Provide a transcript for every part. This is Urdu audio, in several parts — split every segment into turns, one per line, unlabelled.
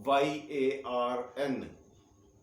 YARN,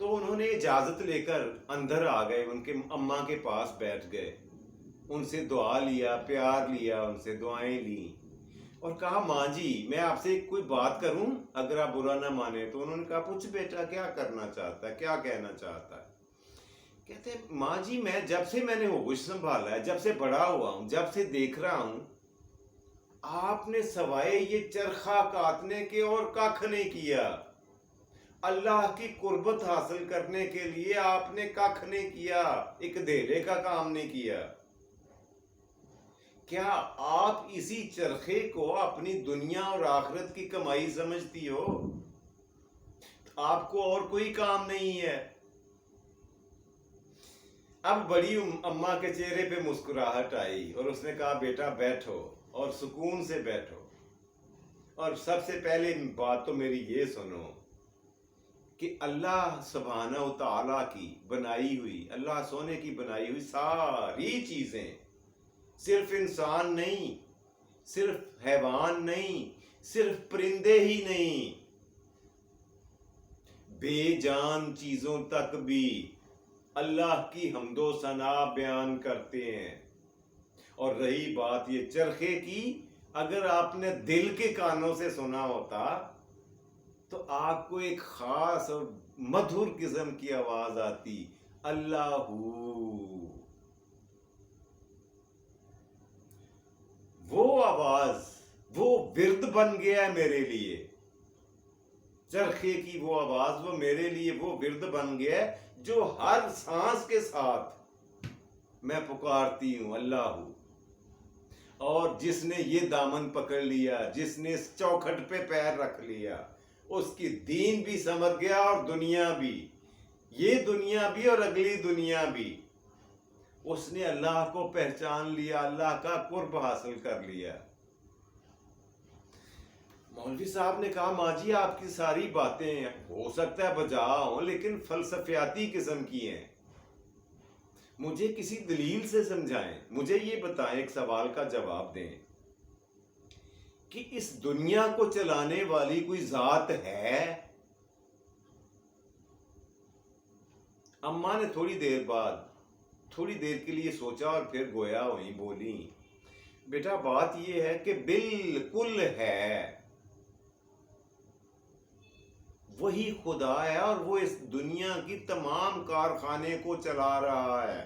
تو انہوں نے اجازت لے کر اندر آ گئے، ان کے اماں کے پاس بیٹھ گئے، ان سے دعا لیا، پیار لیا، ان سے دعائیں لیں اور کہا ماں جی میں آپ سے کوئی بات کروں اگر آپ برا نہ مانے تو؟ انہوں نے کہا پوچھ بیٹا کیا کرنا چاہتا ہے، کیا کہنا چاہتا ہے؟ کہتے ماں جی جب سے میں نے ہوش سنبھالا ہے، جب سے بڑا ہوا ہوں، جب سے دیکھ رہا ہوں، آپ نے سوائے یہ چرخا کاٹنے کے اور کھ نہیں کیا۔ اللہ کی قربت حاصل کرنے کے لیے آپ نے کھ نہیں کیا، ایک دھیرے کا کام نہیں کیا۔ کیا آپ اسی چرخے کو اپنی دنیا اور آخرت کی کمائی سمجھتی ہو؟ آپ کو اور کوئی کام نہیں ہے؟ اب بڑی اماں کے چہرے پہ مسکراہٹ آئی اور اس نے کہا بیٹا بیٹھو اور سکون سے بیٹھو، اور سب سے پہلے بات تو میری یہ سنو کہ اللہ سبحانہ و تعالیٰ کی بنائی ہوئی، اللہ سونے کی بنائی ہوئی ساری چیزیں، صرف انسان نہیں، صرف حیوان نہیں، صرف پرندے ہی نہیں، بے جان چیزوں تک بھی اللہ کی حمد و ثنا بیان کرتے ہیں۔ اور رہی بات یہ چرخے کی، اگر آپ نے دل کے کانوں سے سنا ہوتا تو آپ کو ایک خاص اور مدھر قسم کی آواز آتی، اللہ وہ آواز، وہ ورد بن گیا ہے میرے لیے، چرخے کی وہ آواز وہ میرے لیے وہ ورد بن گیا ہے جو ہر سانس کے ساتھ میں پکارتی ہوں اللہ۔ اور جس نے یہ دامن پکڑ لیا، جس نے اس چوکھٹ پہ پیر رکھ لیا، اس کی دین بھی سنور گیا اور دنیا بھی، یہ دنیا بھی اور اگلی دنیا بھی۔ اس نے اللہ کو پہچان لیا، اللہ کا قرب حاصل کر لیا۔ مولوی صاحب نے کہا ماں جی آپ کی ساری باتیں ہو سکتا ہے بجا ہوں لیکن فلسفیاتی قسم کی ہیں، مجھے کسی دلیل سے سمجھائیں، مجھے یہ بتائیں، ایک سوال کا جواب دیں کہ اس دنیا کو چلانے والی کوئی ذات ہے؟ اماں نے تھوڑی دیر کے لیے سوچا اور پھر گویا وہیں بولی، بیٹا بات یہ ہے کہ بالکل ہے، وہی خدا ہے اور وہ اس دنیا کی تمام کارخانے کو چلا رہا ہے۔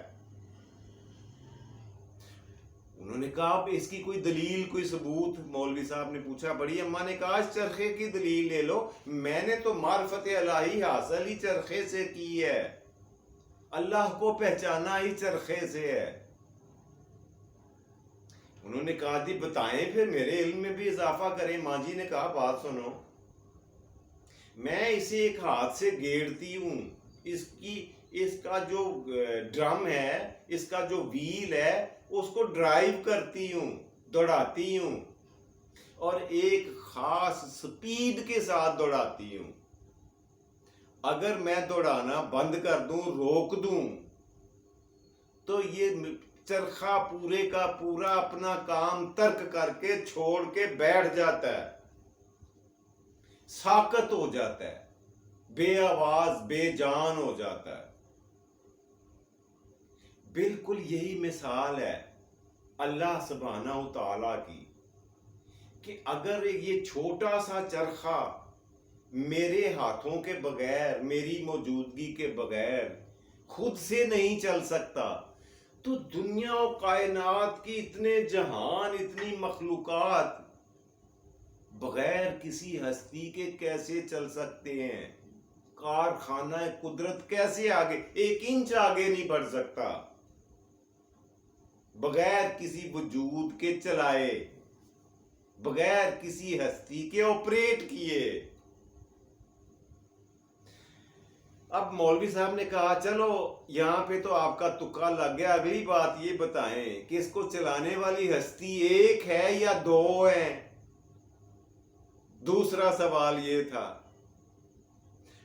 انہوں نے کہا اس کی کوئی دلیل، کوئی ثبوت؟ مولوی صاحب نے پوچھا۔ بڑی اماں نے کہا اس چرخے کی دلیل لے لو، میں نے تو معرفت الہی حاصل ہی چرخے سے کی ہے، اللہ کو پہچانا ہی چرخے سے ہے۔ انہوں نے کہا جی بتائیں پھر میرے علم میں بھی اضافہ کریں۔ ماں جی نے کہا بات سنو، میں اسے ایک ہاتھ سے گیڑتی ہوں، اس کا جو ڈرم ہے، اس کا جو ویل ہے، اس کو ڈرائیو کرتی ہوں، دوڑاتی ہوں، اور ایک خاص سپیڈ کے ساتھ دوڑاتی ہوں۔ اگر میں دوڑانا بند کر دوں، روک دوں، تو یہ چرخہ پورے کا پورا اپنا کام ترک کر کے چھوڑ کے بیٹھ جاتا ہے، ساکت ہو جاتا ہے، بے آواز بے جان ہو جاتا ہے۔ بالکل یہی مثال ہے اللہ سبحانہ و تعالیٰ کی کہ اگر یہ چھوٹا سا چرخہ میرے ہاتھوں کے بغیر، میری موجودگی کے بغیر خود سے نہیں چل سکتا، تو دنیا و کائنات کی اتنے جہان، اتنی مخلوقات بغیر کسی ہستی کے کیسے چل سکتے ہیں؟ کارخانہ قدرت کیسے آگے، ایک انچ آگے نہیں بڑھ سکتا بغیر کسی وجود کے چلائے، بغیر کسی ہستی کے آپریٹ کیے۔ اب مولوی صاحب نے کہا چلو یہاں پہ تو آپ کا تکا لگ گیا، اگلی بات یہ بتائیں کہ اس کو چلانے والی ہستی ایک ہے یا دو ہیں؟ دوسرا سوال یہ تھا۔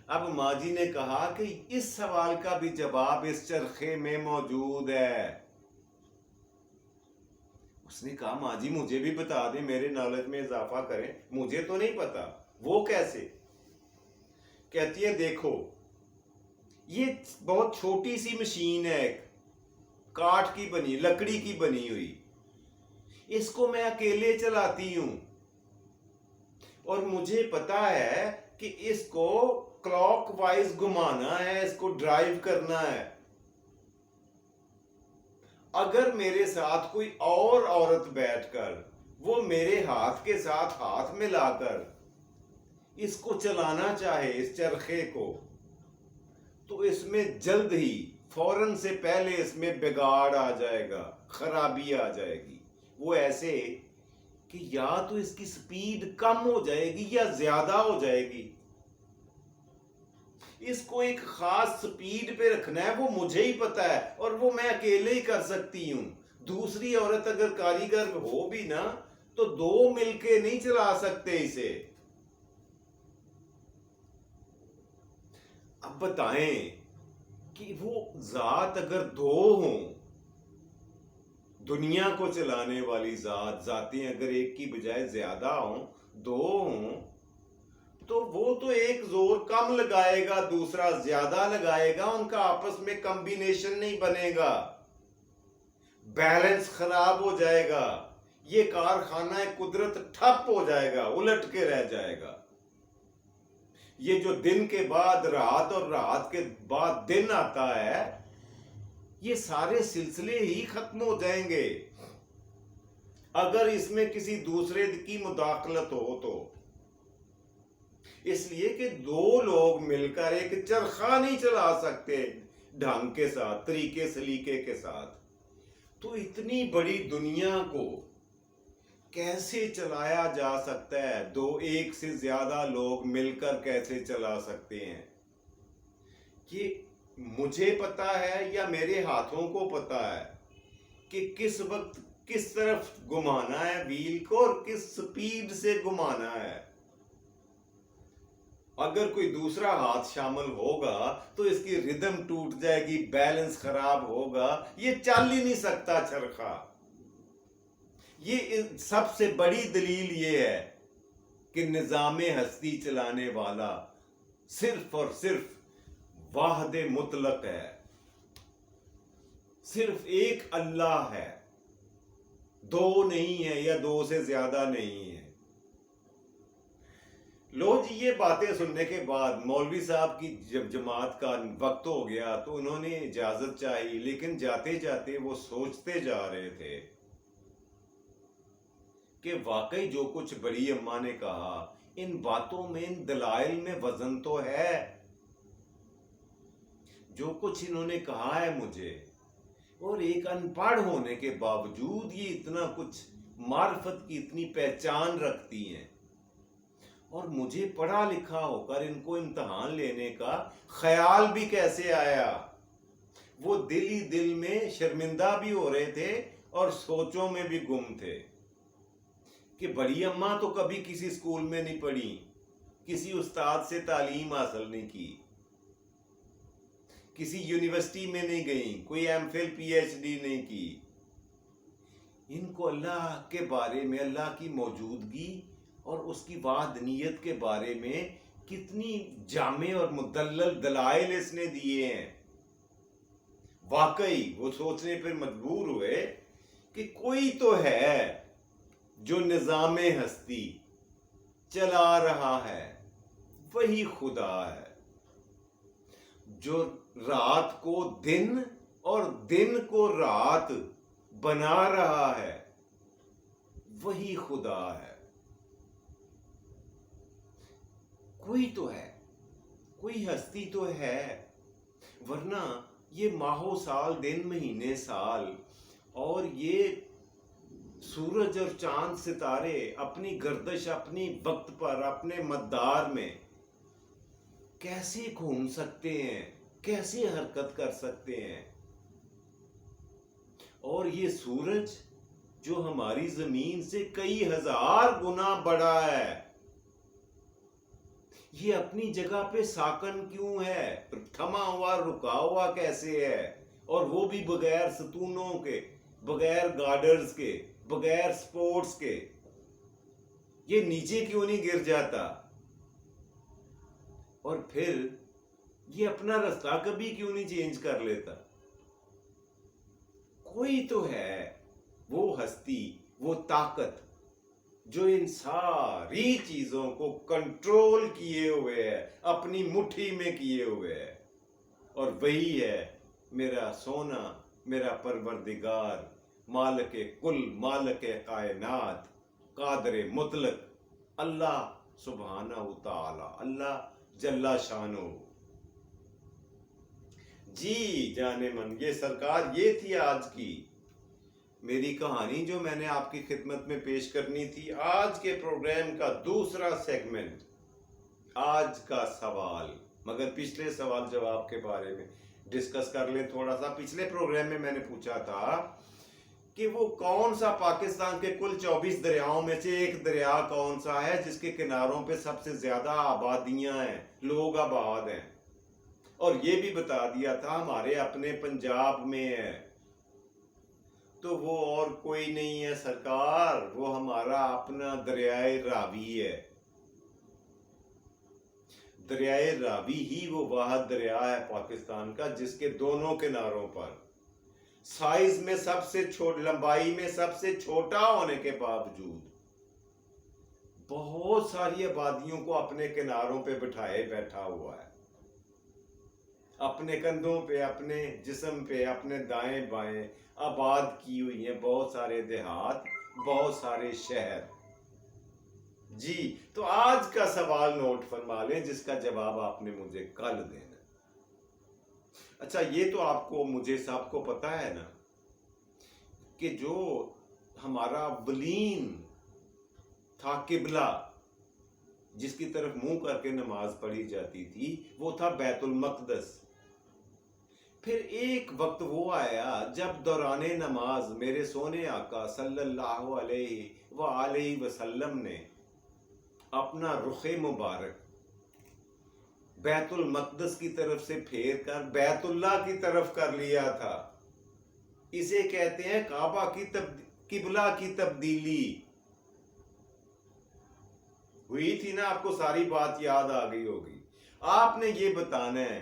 اب ماں جی نے کہا کہ اس سوال کا بھی جواب اس چرخے میں موجود ہے۔ اس نے کہا ماں جی مجھے بھی بتا دیں، میرے نالج میں اضافہ کریں، مجھے تو نہیں پتا۔ وہ کیسے؟ کہتی ہے دیکھو یہ بہت چھوٹی سی مشین ہے، کاٹ کی بنی، لکڑی کی بنی ہوئی، اس کو میں اکیلے چلاتی ہوں، اور مجھے پتا ہے کہ اس کو کلاک وائز گھمانا ہے، اس کو ڈرائیو کرنا ہے۔ اگر میرے ساتھ کوئی اور عورت بیٹھ کر وہ میرے ہاتھ کے ساتھ ہاتھ ملا کر اس کو چلانا چاہے، اس چرخے کو، تو اس میں جلد ہی فوراً سے پہلے اس میں بگاڑ آ جائے گا، خرابی آ جائے گی۔ وہ ایسے کہ یا تو اس کی سپیڈ کم ہو جائے گی یا زیادہ ہو جائے گی۔ اس کو ایک خاص سپیڈ پہ رکھنا ہے، وہ مجھے ہی پتا ہے، اور وہ میں اکیلے ہی کر سکتی ہوں۔ دوسری عورت اگر کاریگر ہو بھی نا تو دو مل کے نہیں چلا سکتے اسے۔ اب بتائیں کہ وہ ذات اگر دو ہوں، دنیا کو چلانے والی ذاتیں اگر ایک کی بجائے زیادہ ہوں، دو ہوں، تو وہ تو ایک زور کم لگائے گا، دوسرا زیادہ لگائے گا، ان کا آپس میں کمبینیشن نہیں بنے گا، بیلنس خراب ہو جائے گا، یہ کارخانہ قدرت ٹھپ ہو جائے گا، الٹ کے رہ جائے گا۔ یہ جو دن کے بعد رات اور رات کے بعد دن آتا ہے، یہ سارے سلسلے ہی ختم ہو جائیں گے اگر اس میں کسی دوسرے کی مداخلت ہو تو۔ اس لیے کہ دو لوگ مل کر ایک چرخہ نہیں چلا سکتے ڈھنگ کے ساتھ، طریقے سلیقے کے ساتھ۔ تو اتنی بڑی دنیا کو کیسے چلایا جا سکتا ہے؟ ایک سے زیادہ لوگ مل کر کیسے چلا سکتے ہیں؟ کہ مجھے پتا ہے یا میرے ہاتھوں کو پتا ہے کہ کس وقت کس طرف گھمانا ہے ویل کو اور کس سپیڈ سے گھمانا ہے۔ اگر کوئی دوسرا ہاتھ شامل ہوگا تو اس کی ردم ٹوٹ جائے گی، بیلنس خراب ہوگا، یہ چل ہی نہیں سکتا چرخہ۔ یہ سب سے بڑی دلیل یہ ہے کہ نظام ہستی چلانے والا صرف اور صرف واحد مطلق ہے، صرف ایک اللہ ہے، دو نہیں ہے یا دو سے زیادہ نہیں ہے۔ لو جی، یہ باتیں سننے کے بعد مولوی صاحب کی جب جماعت کا وقت ہو گیا تو انہوں نے اجازت چاہی، لیکن جاتے جاتے وہ سوچتے جا رہے تھے کہ واقعی جو کچھ بڑی اماں نے کہا، ان باتوں میں، ان دلائل میں وزن تو ہے۔ جو کچھ انہوں نے کہا ہے مجھے، اور ایک ان پڑھ ہونے کے باوجود یہ اتنا کچھ معرفت کی اتنی پہچان رکھتی ہیں، اور مجھے پڑھا لکھا ہو کر ان کو امتحان لینے کا خیال بھی کیسے آیا؟ وہ دل ہی دل میں شرمندہ بھی ہو رہے تھے اور سوچوں میں بھی گم تھے کہ بڑی اماں تو کبھی کسی اسکول میں نہیں پڑھی، کسی استاد سے تعلیم حاصل نہیں کی، کسی یونیورسٹی میں نہیں گئیں، کوئی M Phil P H D نہیں کی۔ ان کو اللہ کے بارے میں، اللہ کی موجودگی اور اس کی وحدانیت کے بارے میں کتنی جامع اور مدلل دلائل اس نے دیے ہیں۔ واقعی وہ سوچنے پر مجبور ہوئے کہ کوئی تو ہے جو نظام ہستی چلا رہا ہے، وہی خدا ہے، جو رات کو دن اور دن کو رات بنا رہا ہے، وہی خدا ہے۔ کوئی تو ہے، کوئی ہستی تو ہے، ورنہ یہ ماہو سال، دن مہینے سال، اور یہ سورج اور چاند ستارے اپنی گردش، اپنی وقت پر، اپنے مدار میں کیسے گھوم سکتے ہیں، کیسے حرکت کر سکتے ہیں؟ اور یہ سورج جو ہماری زمین سے کئی ہزار گنا بڑا ہے، یہ اپنی جگہ پہ ساکن کیوں ہے؟ تھما ہوا، رکا ہوا کیسے ہے؟ اور وہ بھی بغیر ستونوں کے، بغیر گارڈرز کے، بغیر سپورٹس کے۔ یہ نیچے کیوں نہیں گر جاتا؟ اور پھر یہ اپنا راستہ کبھی کیوں نہیں چینج کر لیتا؟ کوئی تو ہے وہ ہستی، وہ طاقت جو ان ساری چیزوں کو کنٹرول کیے ہوئے ہے، اپنی مٹھی میں کیے ہوئے ہے، اور وہی ہے میرا سونا، میرا پروردگار، مالک کل، مالک کائنات، قادر مطلق، اللہ سبحانہ تعالی، اللہ جل شانہ۔ جی جانے من، یہ سرکار یہ تھی آج کی میری کہانی جو میں نے آپ کی خدمت میں پیش کرنی تھی۔ آج کے پروگرام کا دوسرا سیگمنٹ، آج کا سوال، مگر پچھلے سوال جواب کے بارے میں ڈسکس کر لیں تھوڑا سا۔ پچھلے پروگرام میں میں نے پوچھا تھا کہ وہ کون سا پاکستان کے کل 24 دریاؤں میں سے ایک دریا کون سا ہے جس کے کناروں پہ سب سے زیادہ آبادیاں ہیں، لوگ آباد ہیں، اور یہ بھی بتا دیا تھا ہمارے اپنے پنجاب میں ہے۔ تو وہ اور کوئی نہیں ہے سرکار، وہ ہمارا اپنا دریائے راوی ہے۔ دریائے راوی ہی وہ واحد دریا ہے پاکستان کا جس کے دونوں کناروں پر سائز میں سب سے لمبائی میں سب سے چھوٹا ہونے کے باوجود بہت ساری آبادیوں کو اپنے کناروں پہ بٹھائے بیٹھا ہوا ہے، اپنے کندھوں پہ، اپنے جسم پہ، اپنے دائیں بائیں آباد کی ہوئی ہیں بہت سارے دیہات، بہت سارے شہر۔ جی تو آج کا سوال نوٹ فرما لیں جس کا جواب آپ نے مجھے کل دینا۔ اچھا یہ تو آپ کو، مجھے سب کو پتا ہے نا کہ جو ہمارا اولین تھا قبلہ جس کی طرف منہ کر کے نماز پڑھی جاتی تھی، وہ تھا بیت المقدس۔ پھر ایک وقت وہ آیا جب دوران نماز میرے سونے آقا صلی اللہ علیہ وآلہ وسلم نے اپنا رخ مبارک بیت المقدس کی طرف سے پھیر کر بیت اللہ کی طرف کر لیا تھا۔ اسے کہتے ہیں کعبہ کی قبلہ کی تبدیلی ہوئی تھی نا، آپ کو ساری بات یاد آ گئی ہوگی۔ آپ نے یہ بتانا ہے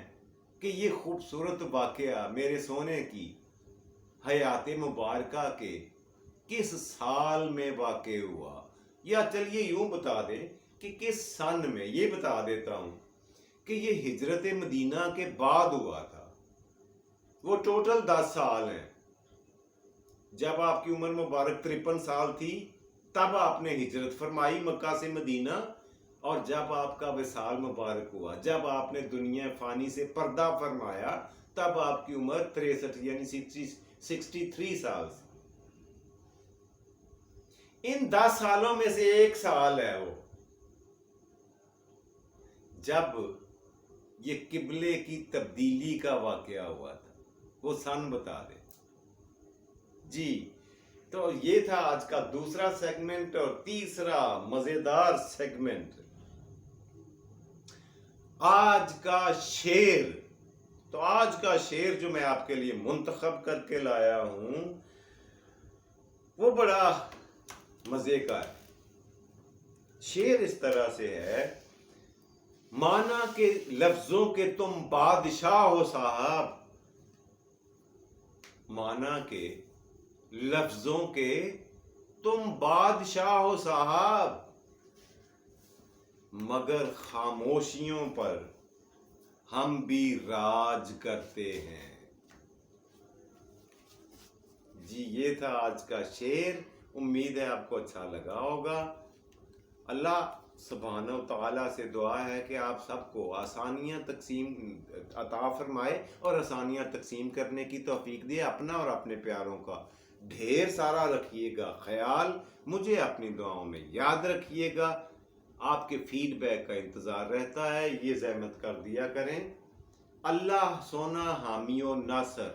کہ یہ خوبصورت واقعہ میرے سونے کی حیات مبارکہ کے کس سال میں واقع ہوا، یا چلیے یوں بتا دیں کہ کس سن میں۔ یہ بتا دیتا ہوں کہ یہ ہجرت مدینہ کے بعد ہوا تھا۔ وہ ٹوٹل 10 سال ہیں۔ جب آپ کی عمر مبارک 53 سال تھی تب آپ نے ہجرت فرمائی مکہ سے مدینہ، اور جب آپ کا وصال مبارک ہوا، جب آپ نے دنیا فانی سے پردہ فرمایا، تب آپ کی عمر 63 یعنی 63 سال تھی۔ ان 10 سالوں میں سے ایک سال ہے وہ جب یہ قبلے کی تبدیلی کا واقعہ ہوا تھا۔ وہ سن بتا دے۔ جی تو یہ تھا آج کا دوسرا سیگمنٹ، اور تیسرا مزیدار سیگمنٹ آج کا شعر۔ تو آج کا شعر جو میں آپ کے لیے منتخب کر کے لایا ہوں وہ بڑا مزے کا ہے۔ شعر اس طرح سے ہے، مانا کہ لفظوں کے تم بادشاہ ہو صاحب، مانا کہ لفظوں کے تم بادشاہ ہو صاحب، مگر خاموشیوں پر ہم بھی راج کرتے ہیں۔ جی یہ تھا آج کا شعر، امید ہے آپ کو اچھا لگا ہوگا۔ اللہ سبحانہ و تعالیٰ سے دعا ہے کہ آپ سب کو آسانیاں تقسیم عطا فرمائے اور آسانیاں تقسیم کرنے کی توفیق دے۔ اپنا اور اپنے پیاروں کا ڈھیر سارا رکھیے گا خیال، مجھے اپنی دعاؤں میں یاد رکھیے گا۔ آپ کے فیڈ بیک کا انتظار رہتا ہے، یہ زحمت کر دیا کریں۔ اللہ سونا حامی و ناصر۔